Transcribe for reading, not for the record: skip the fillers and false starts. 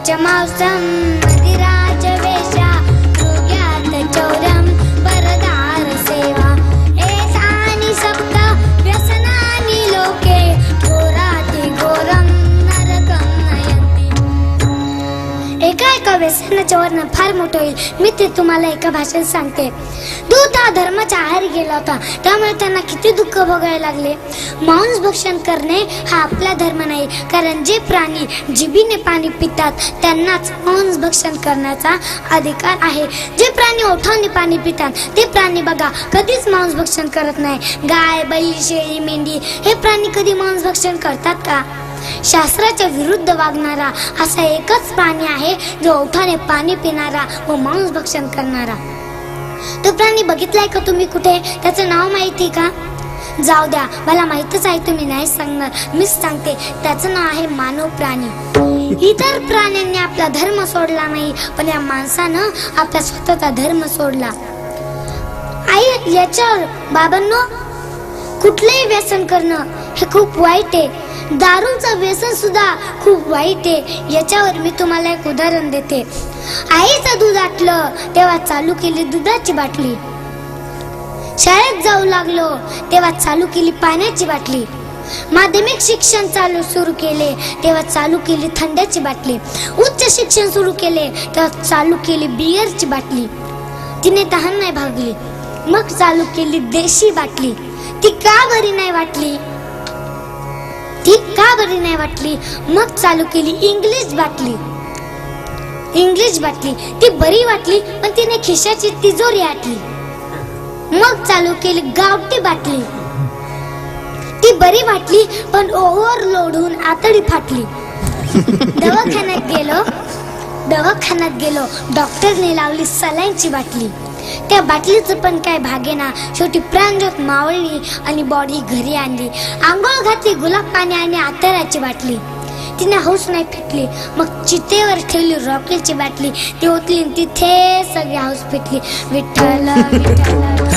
पंचमांसं मदिराज वेशा योग्यात चौर्यं वरदार सेवा एतानि सप्त व्यसनानि लोके घोराति घोरं नरकं नयन्ति। एका व्यसनाचे वर्णन फार मोठं होईल, मी ते तुम्हाला एका भाषेत सांगते। दूत हा धर्माच्या आहारी गेला होता, त्यामुळे त्यांना किती दुःख भोगावे लागले। मांस भक्षण करणे हा आपला धर्म नाही, कारण जे प्राणी जिभेने पाणी पितात त्यांनाच मांस भक्षण करण्याचा अधिकार आहे। जे प्राणी ओठाने पाणी पितात ते प्राणी बघा कधीच मांस भक्षण करत नाही। गाय, बैल, शेळी, मेंढी हे प्राणी कधी मांस भक्षण करतात का? शास्त्राच्या विरुद्ध वागणारा असा एकच प्राणी आहे जो ओठाने पाणी पिणारा व मांस भक्षण करणारा। तो प्राणी बघितलाय का तुम्ही कुठे? त्याचं नाव माहिती का? जाऊ द्या, मला माहितच आहे, तुम्ही नाही सांगणार, मीच सांगते। त्याचं नाव आहे मानव प्राणी। इतर प्राण्यांनी आपला धर्म सोडला नाही, पण या माणसानं आपला स्वतःचा धर्म सोडला। आई, याच्यावर बाबांनो, कुठलेही व्यसन करणं हे खूप वाईट आहे। दारूचं व्यसन सुद्धा खूप वाईट आहे। याच्यावर मी तुम्हाला एक उदाहरण देते। आईचं दूध आटलं तेव्हा चालू केली दुधाची बाटली, शाळेत जाऊ लागलो तेव्हा चालू केली पाण्याची बाटली, माध्यमिक शिक्षण सुरू केले तेव्हा चालू केली थंड्याची बाटली, उच्च शिक्षण सुरू केले तेव्हा चालू केली बियरची बाटली। तिने तहान नाही भागली, मग चालू केली देशी बाटली। ती का बरी नाही वाटली? मग चालू केली इंग्लिश बाटली। ती बरी वाटली, पण तिने खिशाची तिजोरी आटली। मग चालू केली गावठी बाटली। ती बरी वाटली, पण ओव्हरलोड होऊन आतडी फाटली। दवाखान्यात गेलो, डॉक्टरने लावली सलाईनची बाटली। त्या बाटलीचं पण काय भागेना, शेवटी प्राणज्योत मावळली आणि बॉडी घरी आणली। आंघोळ घातली गुलाब पाणी आणि अत्तराची बाटली। तिने हौस नाही फिटली, मग चितेवर ठेवली रॉकेलची बाटली। ती ओतली, तिथे सगळी हौस फिटली। विठ्ठल विठ्ठल।